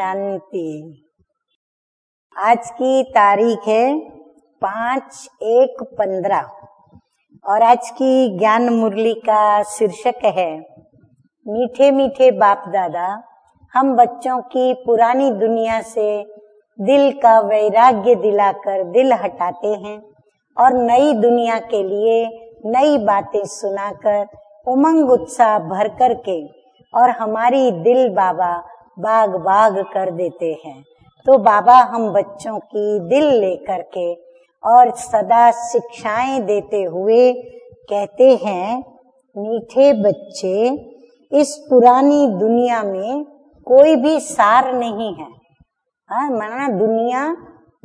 शांति। आज की तारीख है 5/1/15 और आज की ज्ञान मुरली का शीर्षक है मीठे मीठे बाप दादा हम बच्चों की पुरानी दुनिया से दिल का वैराग्य दिलाकर दिल हटाते हैं और नई दुनिया के लिए नई बातें सुनाकर उमंग उत्साह भर करके और हमारी दिल बाबा बाग बाग कर देते हैं। तो बाबा हम बच्चों की दिल लेकर के और सदा शिक्षाएं देते हुए कहते हैं, मीठे बच्चे, इस पुरानी दुनिया में कोई भी सार नहीं है। माना दुनिया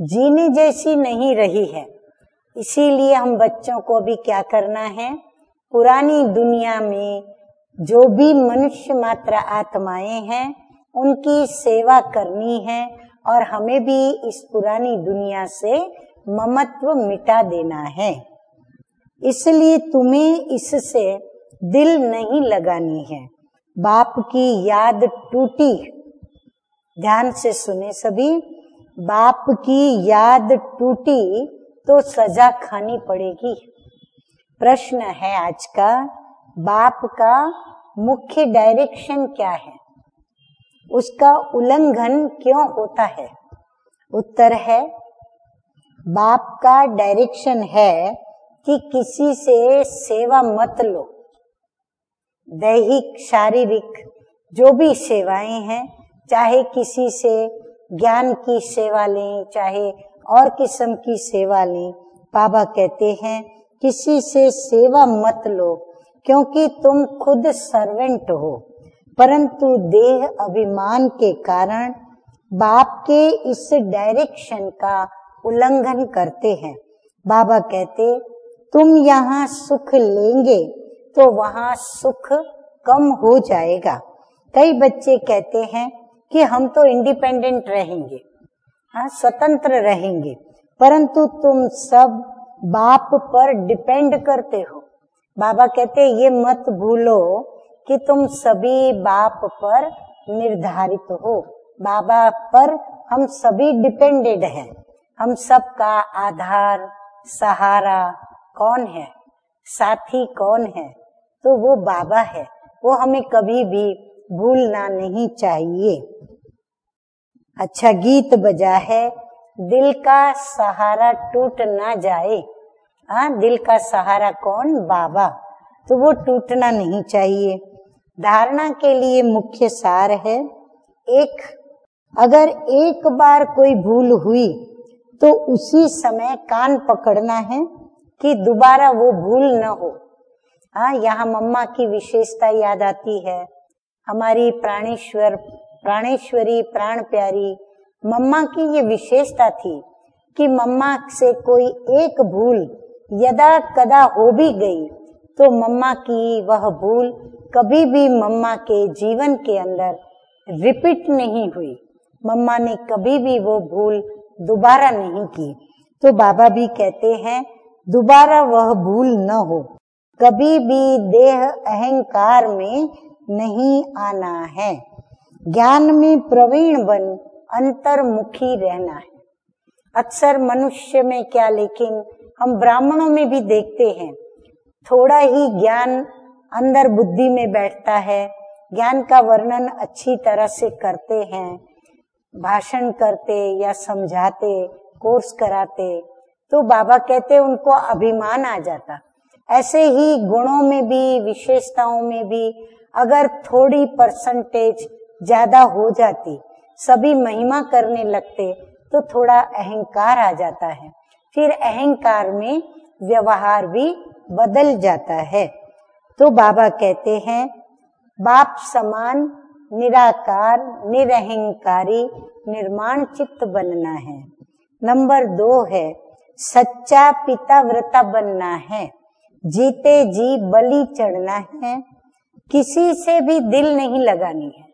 जीने जैसी नहीं रही है। इसीलिए हम बच्चों को भी क्या करना है, पुरानी दुनिया में जो भी मनुष्य मात्र आत्माएं हैं उनकी सेवा करनी है और हमें भी इस पुरानी दुनिया से ममत्व मिटा देना है। इसलिए तुम्हें इससे दिल नहीं लगानी है। बाप की याद टूटी, ध्यान से सुने सभी, बाप की याद टूटी तो सजा खानी पड़ेगी। प्रश्न है आज का, बाप का मुख्य डायरेक्शन क्या है, उसका उल्लंघन क्यों होता है? उत्तर है, बाप का डायरेक्शन है कि किसी से सेवा मत लो। दैहिक शारीरिक जो भी सेवाएं हैं, चाहे किसी से ज्ञान की सेवा लें, चाहे और किस्म की सेवा लें, बाबा कहते हैं किसी से सेवा मत लो क्योंकि तुम खुद सर्वेंट हो, परंतु देह अभिमान के कारण बाप के इस डायरेक्शन का उल्लंघन करते हैं। बाबा कहते तुम यहाँ सुख लेंगे तो वहाँ सुख कम हो जाएगा। कई बच्चे कहते हैं कि हम तो इंडिपेंडेंट रहेंगे, स्वतंत्र रहेंगे, परंतु तुम सब बाप पर डिपेंड करते हो। बाबा कहते ये मत भूलो कि तुम सभी बाप पर निर्धारित हो। बाबा पर हम सभी डिपेंडेड हैं। हम सबका आधार सहारा कौन है, साथी कौन है? तो वो बाबा है। वो हमें कभी भी भूलना नहीं चाहिए। अच्छा गीत बजा है, दिल का सहारा टूट ना जाए। दिल का सहारा कौन? बाबा। तो वो टूटना नहीं चाहिए। धारणा के लिए मुख्य सार है, अगर एक बार कोई भूल हुई तो उसी समय कान पकड़ना है कि दोबारा वो भूल न हो। यहाँ मम्मा की विशेषता याद आती है। हमारी प्राणेश्वरी प्राण प्यारी मम्मा की ये विशेषता थी कि मम्मा से कोई एक भूल यदा कदा हो भी गई तो मम्मा की वह भूल कभी भी मम्मा के जीवन के अंदर रिपीट नहीं हुई। मम्मा ने कभी भी वो भूल दोबारा नहीं की। तो बाबा भी कहते हैं दोबारा वह भूल न हो। कभी भी देह अहंकार में नहीं आना है। ज्ञान में प्रवीण बन अंतर्मुखी रहना है। अक्सर मनुष्य में क्या, लेकिन हम ब्राह्मणों में भी देखते हैं, थोड़ा ही ज्ञान अंदर बुद्धि में बैठता है, ज्ञान का वर्णन अच्छी तरह से करते हैं, भाषण करते या समझाते, कोर्स कराते, तो बाबा कहते उनको अभिमान आ जाता। ऐसे ही गुणों में भी, विशेषताओं में भी अगर थोड़ी परसेंटेज ज्यादा हो जाती, सभी महिमा करने लगते, तो थोड़ा अहंकार आ जाता है। फिर अहंकार में व्यवहार भी बदल जाता है। तो बाबा कहते हैं बाप समान निराकार निरहंकारी निर्माण चित्त बनना है। नंबर 2 है सच्चा पिता व्रता बनना है। जीते जी बलि चढ़ना है। किसी से भी दिल नहीं लगानी है।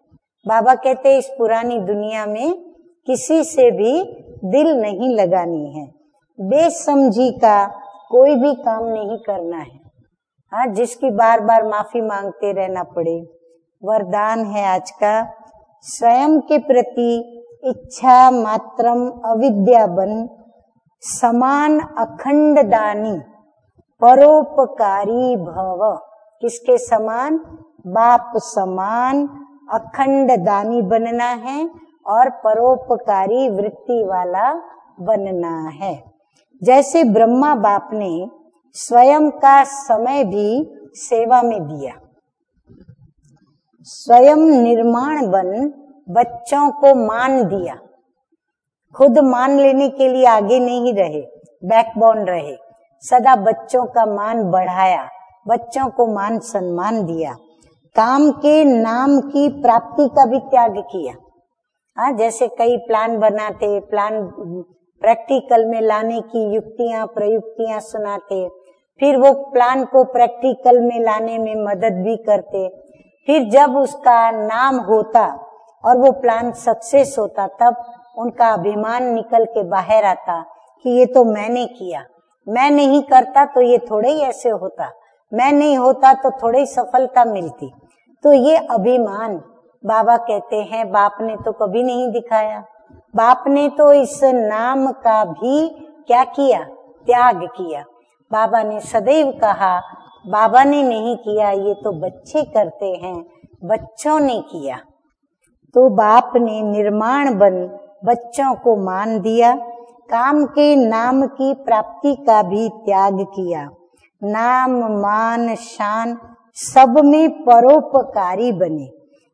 बाबा कहते इस पुरानी दुनिया में किसी से भी दिल नहीं लगानी है। बेसमझी का कोई भी काम नहीं करना है। जिसकी बार बार माफी मांगते रहना पड़े। वरदान है आज का, स्वयं के प्रति इच्छा मात्रम अविद्या बन समान अखंड दानी परोपकारी भव। किसके समान? बाप समान अखंड दानी बनना है और परोपकारी वृत्ति वाला बनना है। जैसे ब्रह्मा बाप ने स्वयं का समय भी सेवा में दिया, स्वयं निर्माण बन बच्चों को मान दिया, खुद मान लेने के लिए आगे नहीं रहे, बैकबोन रहे, सदा बच्चों का मान बढ़ाया, बच्चों को मान सम्मान दिया, काम के नाम की प्राप्ति का भी त्याग किया। हाँ, जैसे कई प्लान बनाते, प्लान प्रैक्टिकल में लाने की युक्तियां प्रयुक्तियां सुनाते, फिर वो प्लान को प्रैक्टिकल में लाने में मदद भी करते, फिर जब उसका नाम होता और वो प्लान सक्सेस होता तब उनका अभिमान निकल के बाहर आता कि ये तो मैंने किया, मैं नहीं करता तो ये थोड़े ही ऐसे होता, मैं नहीं होता तो थोड़ी ही सफलता मिलती। तो ये अभिमान, बाबा कहते हैं बाप ने तो कभी नहीं दिखाया, बाप ने तो इस नाम का भी क्या किया? त्याग किया। बाबा ने सदैव कहा बाबा ने नहीं किया, ये तो बच्चे करते हैं, बच्चों ने किया। तो बाप ने निर्माण बन बच्चों को मान दिया, काम के नाम की प्राप्ति का भी त्याग किया, नाम मान शान सब में परोपकारी बने,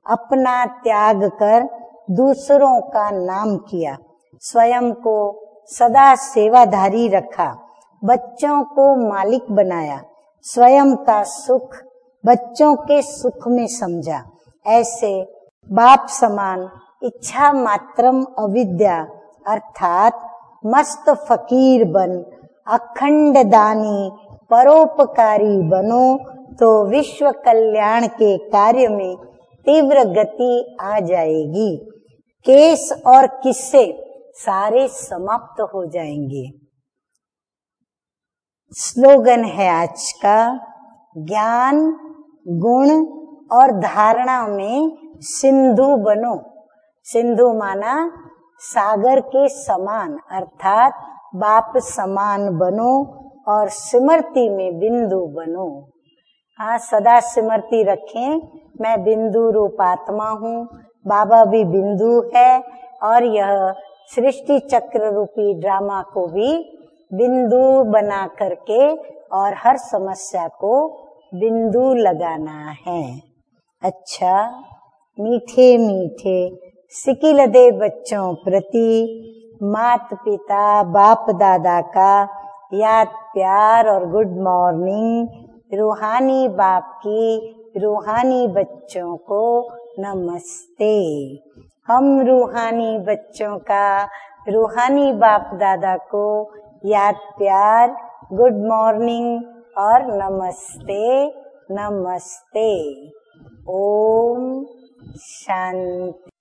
अपना त्याग कर दूसरों का नाम किया, स्वयं को सदा सेवाधारी रखा, बच्चों को मालिक बनाया, स्वयं का सुख बच्चों के सुख में समझा। ऐसे बाप समान इच्छा मात्रम अविद्या अर्थात मस्त फकीर बन अखंड दानी परोपकारी बनो तो विश्व कल्याण के कार्य में तीव्र गति आ जाएगी। केस और किस्से सारे समाप्त हो जाएंगे। स्लोगन है आज का, ज्ञान गुण और धारणा में सिंधु बनो। सिंधु माना सागर के समान अर्थात बाप समान बनो और स्मृति में बिंदु बनो। हाँ, सदा स्मृति रखें, मैं बिंदु रूप आत्मा हूँ, बाबा भी बिंदु है और यह सृष्टि चक्र रूपी ड्रामा को भी बिंदु बना करके और हर समस्या को बिंदु लगाना है। अच्छा, मीठे मीठे सिकिल दे बच्चों प्रति मात पिता बाप दादा का याद प्यार और गुड मॉर्निंग। रूहानी बाप की रूहानी बच्चों को नमस्ते। हम रूहानी बच्चों का रूहानी बाप दादा को याद प्यार गुड मॉर्निंग और नमस्ते नमस्ते। ओम शांति।